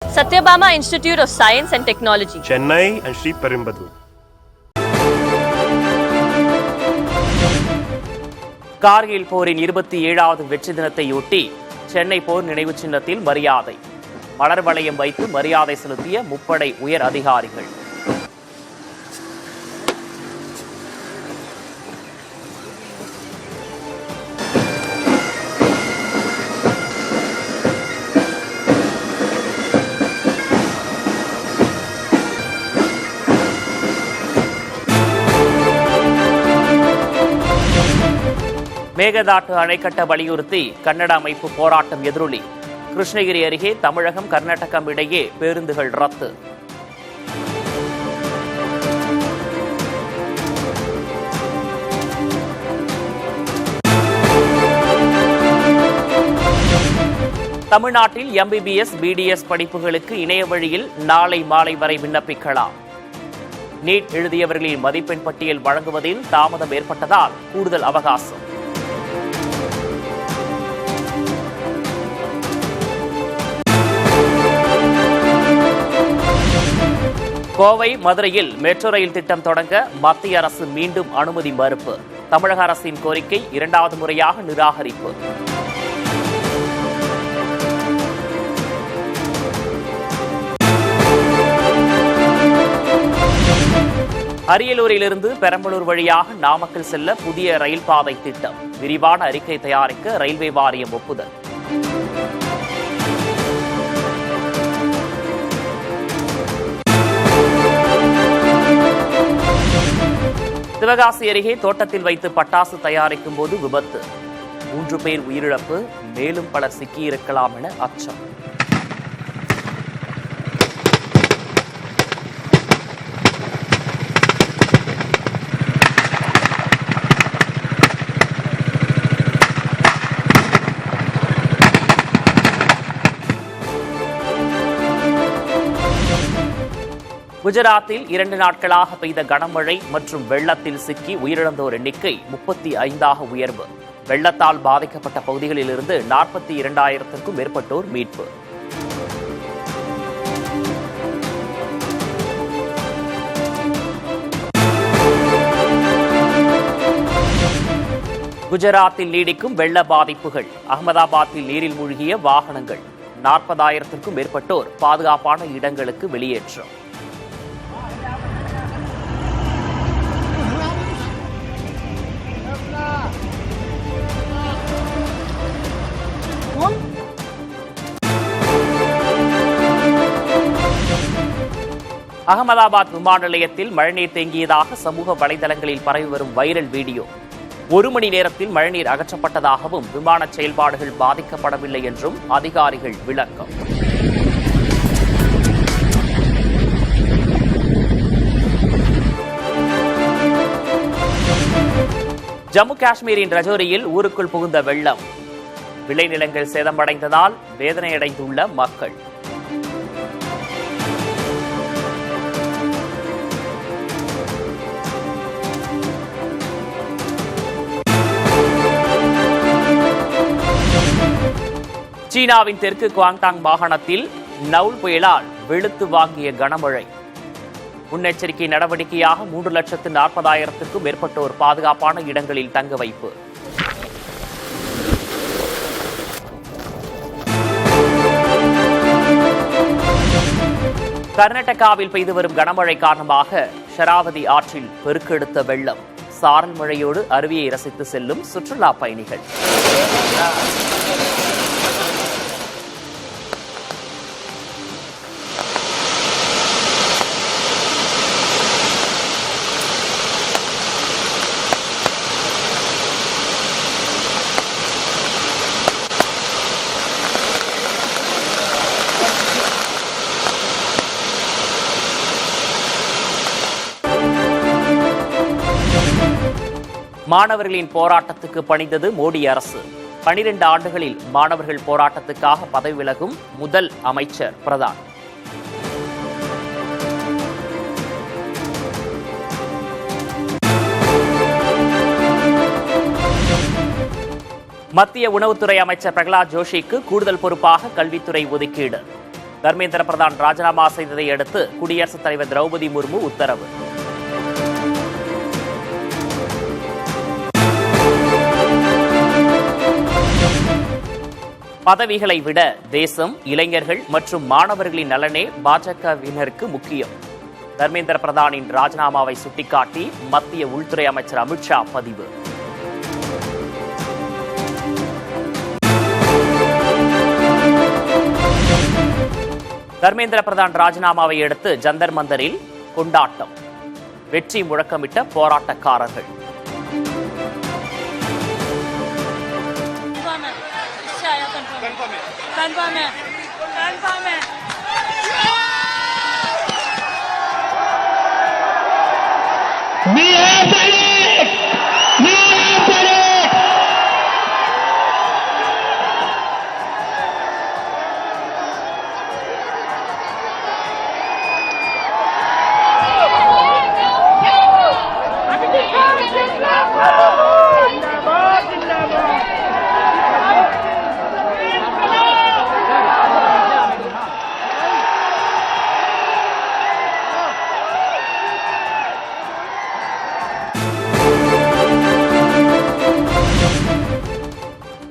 Satyabama Institute of Science and Technology, Chennai and Sri Perumbudur. Kargil போரின் 27வது வெற்றி தினத்தையொட்டி சென்னை போர் நினைவு சின்னத்தில் மரியாதை, மலர் வளையம் வைத்து மரியாதை செலுத்திய முப்படை உயர் அதிகாரிகள். மேகதாட்டு அணை கட்ட வலியுறுத்தி கன்னட அமைப்பு போராட்டம் எதிரொலி. கிருஷ்ணகிரி அருகே தமிழகம் கர்நாடகம் இடையே பேருந்துகள் ரத்து. தமிழ்நாட்டில் MBBS, BDS படிப்புகளுக்கு இணைய வழியில் நாளை மாலை வரை விண்ணப்பிக்கலாம். நீட் எழுதியவர்களின் மதிப்பெண் பட்டியல் வழங்குவதில் தாமதம் ஏற்பட்டதால் கூடுதல் அவகாசம். கோவை, மதுரையில் மெட்ரோ ரயில் திட்டம் தொடங்க மத்திய அரசு மீண்டும் அனுமதி மறுப்பு. தமிழக அரசின் கோரிக்கை 2வது முறையாக நிராகரிப்பு. அரியலூரிலிருந்து பெரம்பலூர் வழியாக நாமக்கல் செல்ல புதிய ரயில் பாதை திட்டம். விரிவான அறிக்கை தயாரிக்க ரயில்வே வாரியம் ஒப்புதல். சிவகாசி அருகே தோட்டத்தில் வைத்து பட்டாசு தயாரிக்கும் போது விபத்து, 3 பேர் உயிரிழப்பு, மேலும் பலர் சிக்கியிருக்கலாம் என அச்சம். குஜராத்தில் 2 நாட்களாக பெய்த கனமழை மற்றும் வெள்ளத்தில் சிக்கி உயிரிழந்தோர் எண்ணிக்கை 35ஆக உயர்வு. வெள்ளத்தால் பாதிக்கப்பட்ட பகுதிகளில் இருந்து 42,000க்கும் மேற்பட்டோர் மீட்பு. குஜராத்தில் நீடிக்கும் வெள்ள பாதிப்புகள். அகமதாபாத்தில் நீரில் மூழ்கிய வாகனங்கள். 40,000க்கும் மேற்பட்டோர் பாதுகாப்பான இடங்களுக்கு வெளியேற்றம். அகமதாபாத் விமான நிலையத்தில் மழைநீர் தேங்கியதாக சமூக வலைதளங்களில் பரவி வரும் வைரல் வீடியோ. 1 மணி நேரத்தில் மழைநீர் அகற்றப்பட்டதாகவும் விமான செயல்பாடுகள் பாதிக்கப்படவில்லை என்றும் அதிகாரிகள் விளக்கம். ஜம்மு காஷ்மீரின் ரஜோரியில் ஊருக்குள் புகுந்த வெள்ளம். விளைநிலங்கள் சேதமடைந்ததால் வேதனையடைந்துள்ள மக்கள். சீனாவின் தெற்கு குவாங்டாங் மாகாணத்தில் நவுல் புயலால் வெளுத்து வாங்கிய கனமழை. முன்னெச்சரிக்கை நடவடிக்கையாக 3,40,000க்கும் மேற்பட்டோர் பாதுகாப்பான இடங்களில் தங்க வைப்பு. கர்நாடகாவில் பெய்து வரும் கனமழை காரணமாக ஷராவதி ஆற்றில் பெருக்கெடுத்த வெள்ளம். சாரல் மழையோடு அருவியை ரசித்து செல்லும் சுற்றுலா பயணிகள். மாணவர்களின் போராட்டத்துக்கு பணிந்தது மோடி அரசு. 12 ஆண்டுகளில் மாணவர்கள் போராட்டத்துக்காக பதவி விலகும் முதல் அமைச்சர் பிரதான். மத்திய உணவுத்துறை அமைச்சர் பிரகலாத் ஜோஷிக்கு கூடுதல் பொறுப்பாக கல்வித்துறை ஒதுக்கீடு. தர்மேந்திர பிரதான் ராஜினாமா செய்ததை அடுத்து குடியரசுத் தலைவர் திரௌபதி முர்மு உத்தரவு. பதவிகளை விட தேசம், இளைஞர்கள் மற்றும் மாணவர்களின் நலனே பாஜகவினருக்கு முக்கியம். தர்மேந்திர பிரதானின் ராஜினாமாவை சுட்டிக்காட்டி மத்திய உள்துறை அமைச்சர் அமித்ஷா பதிவு. தர்மேந்திர பிரதான் ராஜினாமாவை அடுத்து ஜந்தர் மந்தரில் கொண்டாட்டம். வெற்றி முழக்கமிட்ட போராட்டக்காரர்கள்.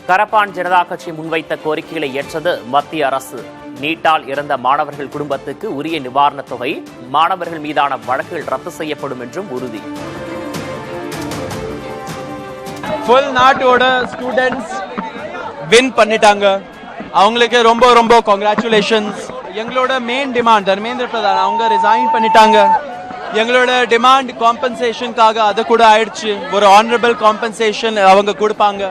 கரப்பான் ஜனதா கட்சி முன்வைத்த கோரிக்கைகளை ஏற்றது மத்திய அரசு. நீட்டால் இறந்த மாணவர்கள் குடும்பத்துக்கு உரிய நிவாரணத் தொகை, மாணவர்கள் மீதான வழக்குகள் ரத்து செய்யப்படும் என்றும் உறுதி. ஃபுல் நாட்டோட ஸ்டூடெண்ட்ஸ் வின் பண்ணிட்டாங்க. அவங்களுக்கு ரொம்ப ரொம்ப கங்க்ராச்சுலேஷன்ஸ். எங்களோட மெயின் டிமாண்ட் தர்மேந்திர பிரதான் அவங்க ரிசைன் பண்ணிட்டாங்க. எங்களோட டிமாண்ட் காம்பன்சேஷனுக்காக அது கூட ஆயிடுச்சு. ஒரு ஆனரபிள் காம்பன்சேஷன் அவங்க கொடுப்பாங்க.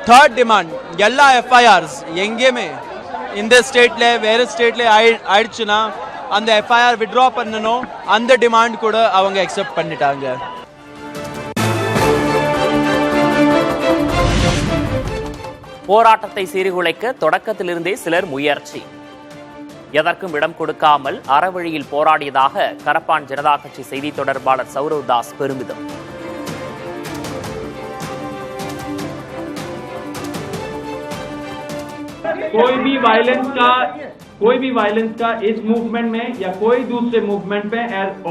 தேர்ட் டிமாண்ட் எல்லா எஃப்ஐஆர்ஸ் எங்கேயுமே இந்த ஸ்டேட்ல வேற ஸ்டேட்ல ஆயிடுச்சுன்னா அந்த எஃப்ஐஆர் வித்ட்ரா பண்ணணும். அந்த டிமாண்ட் கூட அவங்க அக்செப்ட் பண்ணிட்டாங்க. போராட்டத்தை சீர்குலைக்க தொடக்கத்திலிருந்தே சிலர் முயற்சி. எதற்கும் இடம் கொடுக்காமல் அறவழியில் போராடியதாக கரப்பான் ஜனதா கட்சி செய்தி தொடர்பாளர் சௌரவ் தாஸ் பெருமிதம். कोई भी वायलेंस का इस मूवमेंट में या कोई दूसरे मूवमेंट पे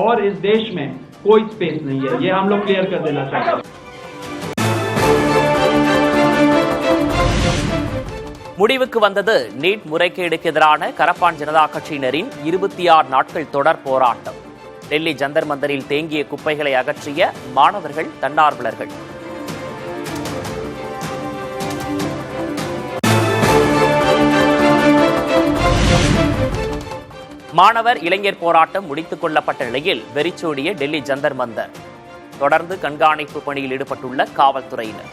और इस देश में कोई स्पेस नहीं है. ये हम लोग क्लियर कर देना चाहते हैं. முடிவுக்கு வந்தது நீட் முறைகேடுக்கு எதிரான கரப்பான் ஜனதா கட்சியினரின் 26 நாட்கள் தொடர் போராட்டம். டெல்லி ஜந்தர் மந்தரில் தேங்கிய குப்பைகளை அகற்றிய மாணவர்கள், தன்னார்வலர்கள். மாணவர் இளைஞர் போராட்டம் முடித்துக் கொள்ளப்பட்ட நிலையில் வெறிச்சோடிய டெல்லி ஜந்தர் மந்தர். தொடர்ந்து கண்காணிப்பு பணியில் ஈடுபட்டுள்ள காவல்துறையினர்.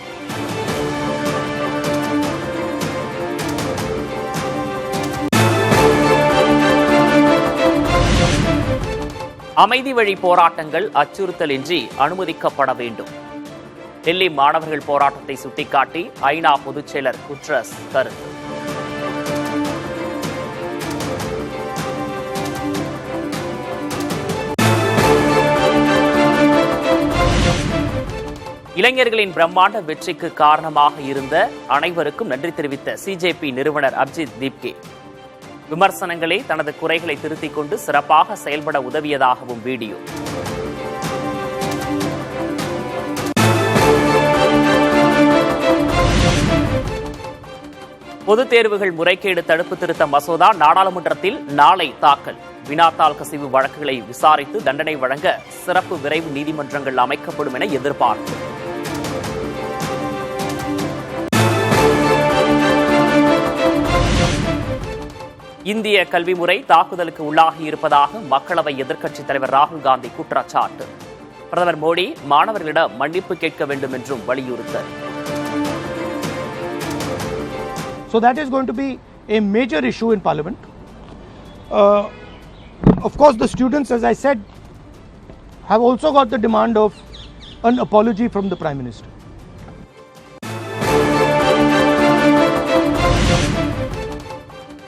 அமைதி வழி போராட்டங்கள் அச்சுறுத்தலின்றி அனுமதிக்கப்பட வேண்டும். டெல்லி மாணவர்கள் போராட்டத்தை சுட்டிக்காட்டி ஐநா பொதுச் செயலர் குட்ரஸ் கருத்து. இளைஞர்களின் பிரம்மாண்ட வெற்றிக்கு காரணமாக இருந்த அனைவருக்கும் நன்றி தெரிவித்த சிஜேபி நிறுவனர் அபிஜித் தீப்கே. விமர்சனங்களே தனது குறைகளை திருத்திக் கொண்டு சிறப்பாக செயல்பட உதவியதாகவும் வீடியோ. பொதுத் தேர்வுகள் முறைகேடு தடுப்பு திருத்த மசோதா நாடாளுமன்றத்தில் நாளை தாக்கல். வினாத்தாள் கசிவு வழக்குகளை விசாரித்து தண்டனை வழங்க சிறப்பு விரைவு நீதிமன்றங்கள் அமைக்கப்படும் என எதிர்பார்ப்பு. இந்திய கல்வி முறை தாக்குதலுக்கு உள்ளாகி இருப்பதாக மக்களவை எதிர்க்கட்சித் தலைவர் ராகுல் காந்தி குற்றச்சாட்டு. பிரதமர் மோடி மாணவர்களிடம் மன்னிப்பு கேட்க வேண்டும் என்றும் வலியுறுத்தல். So that is going to be a major issue in Parliament. Of course, the students, as I said, have also got the demand of an apology from the Prime Minister.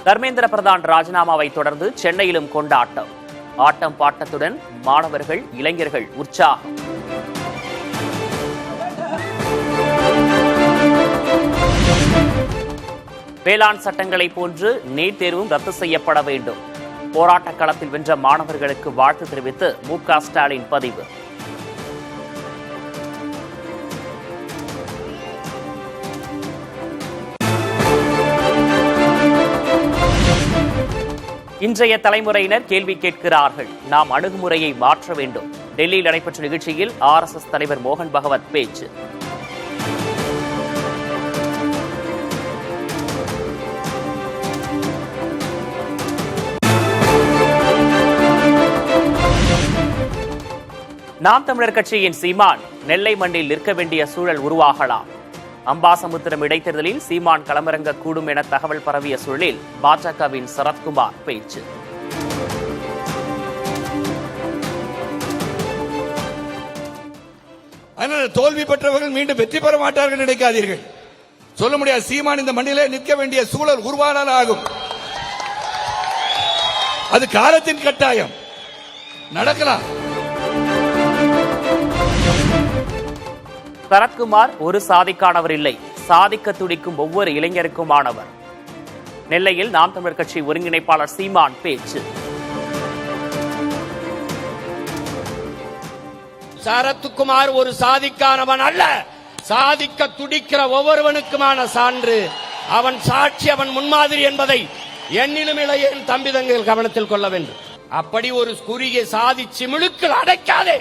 Dharmendra Pradhan ராஜினாமாவை தொடர்ந்து சென்னையிலும் கொண்டாட்டம். ஆட்டம் பாட்டத்துடன் மாணவர்கள், இளைஞர்கள் உற்சாகம். வேளாண் சட்டங்களை போன்று நீட் தேர்வும் ரத்து செய்யப்பட வேண்டும். போராட்ட களத்தில் வென்ற மாணவர்களுக்கு வாழ்த்து தெரிவித்து மு.க. ஸ்டாலின் பதிவு. இன்றைய தலைமுறையினர் கேள்வி கேட்கிறார்கள். நாம் அணுகுமுறையை மாற்ற வேண்டும். டெல்லியில் நடைபெற்ற நிகழ்ச்சியில் RSS தலைவர் மோகன் பகவத் பேச்சு. நாம் தமிழர் கட்சியின் சீமான் நெல்லை மண்ணில் நிற்க வேண்டிய சூழல் உருவாகலாம். அம்பாசமுத்திரம் இடைத்தேர்தலில் சீமான் களமிறங்க கூடும் என தகவல் பரவிய சூழலில் பாஜகவின் சரத்குமார் பேச்சு. தோல்வி பெற்றவர்கள் மீண்டும் வெற்றி பெற மாட்டார்கள் நினைக்காதீர்கள். சொல்ல முடியாது. சீமான் இந்த மண்ணிலே நிற்க வேண்டிய சூழல் உருவானால் ஆகும். அது காலத்தின் கட்டாயம். நடக்கலாம். சரத்குமார் ஒரு சாதிக்கானவர் இல்லை, சாதிக்க துடிக்கும் ஒவ்வொரு இளைஞருக்குமானவர். நெல்லையில் நாம் தமிழர் கட்சி ஒருங்கிணைப்பாளர் சீமான் பேச்சு. சரத்குமார் ஒரு சாதிக்கானவன் அல்ல, சாதிக்க துடிக்கிற ஒவ்வொருவனுக்குமான சான்று. அவன் சாட்சி, அவன் முன்மாதிரி என்பதை என்னிலும் இளைய தம்பி தங்கள் கவனத்தில் கொள்ள வேண்டும். அப்படி ஒரு குறுகிய சாதி சிமிழுக்கள் அடைக்காதே.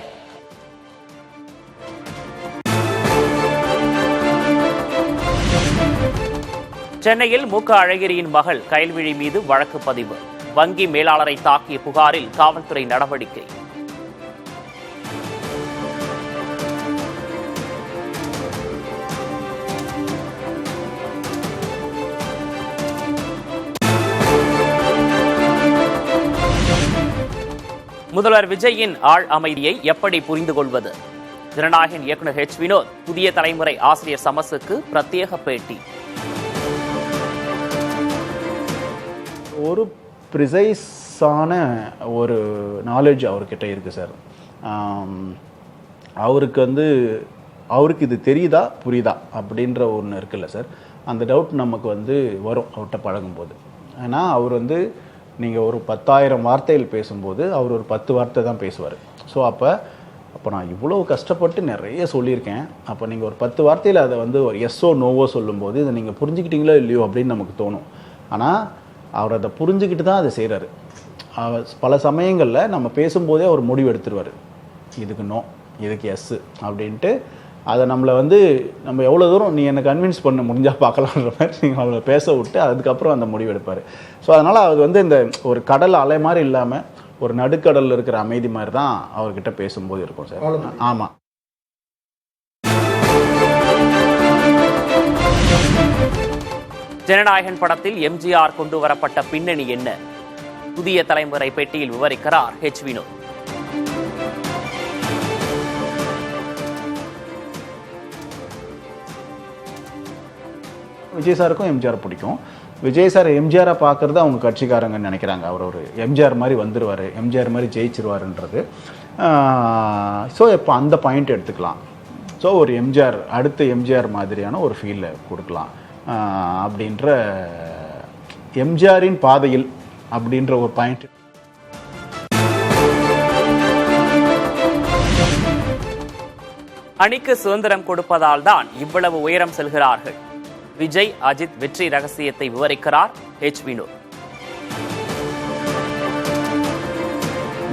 சென்னையில் மு.க. அழகிரியின் மகள் கயல்விழி மீது வழக்கு பதிவு. வங்கி மேலாளரை தாக்கிய புகாரில் காவல்துறை நடவடிக்கை. முதல்வர் விஜயின் ஆள் அமைதியை எப்படி புரிந்து கொள்வது? ஜனநாயகன் இயக்குநர் வினோத் புதிய தலைமுறை ஆசிரியர் சமஸுக்கு பிரத்யேக பேட்டி. ஒரு ப்ரிசைஸான ஒரு நாலேஜ் அவர்கிட்ட இருக்குது சார். அவருக்கு இது தெரியுதா புரியுதா அப்படின்ற ஒன்று இருக்குல்ல சார். அந்த டவுட் நமக்கு வரும் அவர்கிட்ட பழகும்போது. ஏன்னா அவர் நீங்கள் ஒரு 10,000 வார்த்தைகள் பேசும்போது அவர் ஒரு 10 வார்த்தை தான் பேசுவார். ஸோ அப்போ நான் இவ்வளோ கஷ்டப்பட்டு நிறைய சொல்லியிருக்கேன். அப்போ நீங்கள் ஒரு 10 வார்த்தையில் அதை ஒரு எஸ்ஸோ நோவோ சொல்லும்போது இதை நீங்கள் புரிஞ்சுக்கிட்டீங்களோ இல்லையோ அப்படின்னு நமக்கு தோணும். ஆனால் அவர் அதை புரிஞ்சுக்கிட்டு தான் அதை செய்கிறாரு. பல சமயங்களில் நம்ம பேசும்போதே அவர் முடிவு எடுத்துருவார். இதுக்கு நோ, இதுக்கு எஸ்ஸு அப்படின்ட்டு. அதை நம்மளை நம்ம எவ்வளோ தூரம் நீ என்னை கன்வின்ஸ் பண்ண முடிஞ்சால் பார்க்கலான்ற மாதிரி நீங்கள் அவளை பேச விட்டு அதுக்கப்புறம் அந்த முடிவு எடுப்பார். ஸோ அதனால் அவர் இந்த ஒரு கடல் அலை மாதிரி இல்லாமல் ஒரு நடுக்கடலில் இருக்கிற அமைதி மாதிரி தான் அவர்கிட்ட பேசும்போது இருக்கும் சார். ஆமாம். ஜனநாயகன் படத்தில் எம்ஜிஆர் கொண்டு வரப்பட்ட பின்னணி என்ன? புதிய தலைமுறை பேட்டியில் விவரிக்கிறார் வினோத். விஜய் சாருக்கும் எம்ஜிஆர் பிடிக்கும். விஜய் சார் எம்ஜிஆரை பார்க்குறது அவங்க கட்சிக்காரங்கன்னு நினைக்கிறாங்க. அவர் ஒரு எம்ஜிஆர் மாதிரி வந்துடுவார், எம்ஜிஆர் மாதிரி ஜெயிச்சிருவாருன்றது. ஸோ இப்போ அந்த பாயிண்ட் எடுத்துக்கலாம். ஸோ ஒரு எம்ஜிஆர் அடுத்த எம்ஜிஆர் மாதிரியான ஒரு ஃபீலை கொடுக்கலாம் அப்படின்ற எம்ஜிஆரின் பாதையில் அப்படின்ற ஒரு பாயிண்ட். அணிக்கு சுதந்திரம் கொடுப்பதால் தான் இவ்வளவு உயரம் செல்கிறார்கள். விஜய் அஜித் வெற்றி ரகசியத்தை விவரிக்கிறார் வினோத்.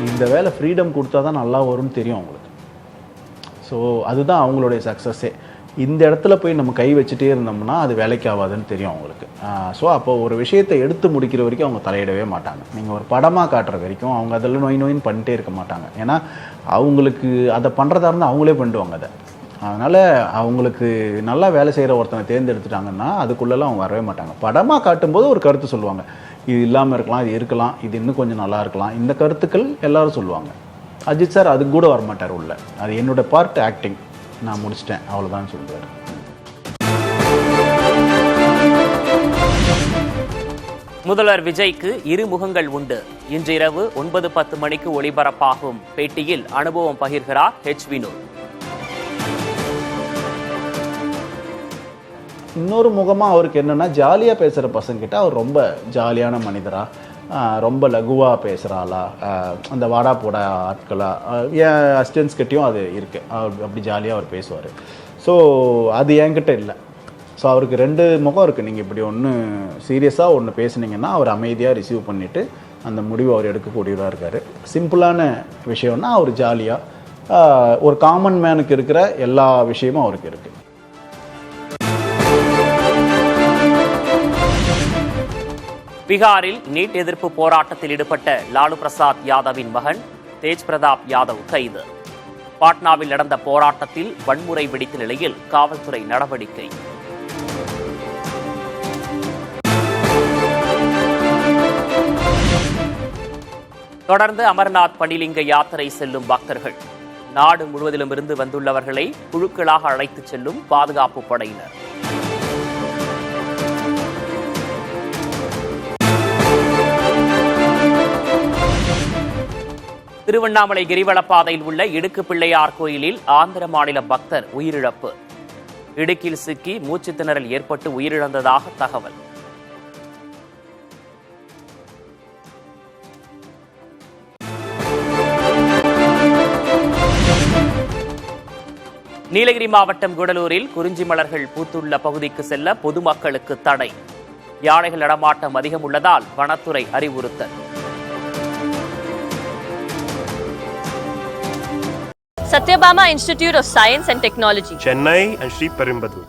இந்த வேலை ஃப்ரீடம் கொடுத்தா தான் நல்லா வரும்னு தெரியும் அவங்களுக்கு. ஸோ அதுதான் அவங்களுடைய சக்ஸஸே. இந்த இடத்துல போய் நம்ம கை வச்சுட்டே இருந்தோம்னா அது வேலைக்கு ஆகாதுன்னு தெரியும் அவங்களுக்கு. ஸோ அப்போ ஒரு விஷயத்தை எடுத்து முடிக்கிற வரைக்கும் அவங்க தலையிடவே மாட்டாங்க. நீங்கள் ஒரு படமாக காட்டுற வரைக்கும் அவங்க அதில் நோயின்னு பண்ணிட்டே இருக்க மாட்டாங்க. ஏன்னா அவங்களுக்கு அதை பண்ணுறதா இருந்தால் அவங்களே பண்ணிடுவாங்க அதை. அதனால் அவங்களுக்கு நல்லா வேலை செய்கிற ஒருத்தனை தேர்ந்தெடுத்துட்டாங்கன்னா அதுக்குள்ளெல்லாம் அவங்க வரவே மாட்டாங்க. படமாக காட்டும்போது ஒரு கருத்து சொல்லுவாங்க, இது இல்லாமல் இருக்கலாம், இது இருக்கலாம், இது இன்னும் கொஞ்சம் நல்லா இருக்கலாம், இந்த கருத்துக்கள் எல்லாரும் சொல்லுவாங்க. அஜித் சார் அதுக்கு கூட வரமாட்டார் உள்ள. அது என்னோட பார்ட் ஆக்டிங், நான் முடிச்சிட்டேன் அவ்வளோதான் சொல்லுவார். முதல்வர் விஜய்க்கு இரு முகங்கள் உண்டு. இன்று இரவு 9:10 மணிக்கு ஒளிபரப்பாகும் பேட்டியில் அனுபவம் பகிர்கிறார் வினோத். இன்னொரு முகமாக அவருக்கு என்னென்னா ஜாலியாக பேசுகிற பசங்கிட்ட அவர் ரொம்ப ஜாலியான மனிதராக ரொம்ப லகுவாக பேசுகிறாளா அந்த வாடா போட ஆட்களாக என் அசிஸ்டன்ஸ்கிட்டையும் அது இருக்குது. அவர் அப்படி ஜாலியாக அவர் பேசுவார். ஸோ அது என்கிட்ட இல்லை. ஸோ அவருக்கு 2 முகம் இருக்குது. நீங்கள் இப்படி ஒன்று சீரியஸாக ஒன்று பேசுனீங்கன்னா அவர் அமைதியாக ரிசீவ் பண்ணிவிட்டு அந்த முடிவு அவர் எடுக்கக்கூடியவராக இருக்கார். சிம்பிளான விஷயம்னா அவர் ஜாலியாக ஒரு காமன் மேனுக்கு இருக்கிற எல்லா விஷயமும் அவருக்கு இருக்குது. பீகாரில் நீட் எதிர்ப்பு போராட்டத்தில் ஈடுபட்ட லாலு பிரசாத் யாதவின் மகன் தேஜ் பிரதாப் யாதவ் கைது. பாட்னாவில் நடந்த போராட்டத்தில் வன்முறை வெடித்த நிலையில் காவல்துறை நடவடிக்கை. தொடர்ந்து அமர்நாத் பண்டிலிங்க யாத்திரை செல்லும் பக்தர்கள். நாடு முழுவதிலும் இருந்து வந்துள்ளவர்களை குழுக்களாக அழைத்துச் செல்லும் பாதுகாப்பு படையினர். திருவண்ணாமலை கிரிவலப்பாதையில் உள்ள இடுக்கு பிள்ளையார் கோயிலில் ஆந்திர மாநில பக்தர் உயிரிழப்பு. இடுக்கில் சிக்கி மூச்சு திணறல் ஏற்பட்டு உயிரிழந்ததாக தகவல். நீலகிரி மாவட்டம் கூடலூரில் குறிஞ்சி மலர்கள் பூத்துள்ள பகுதிக்கு செல்ல பொதுமக்களுக்கு தடை. யானைகள் நடமாட்டம் அதிகம் உள்ளதால் வனத்துறை அறிவுறுத்தல். Satyabama Institute of Science and Technology. Chennai and Sri Perumbudur.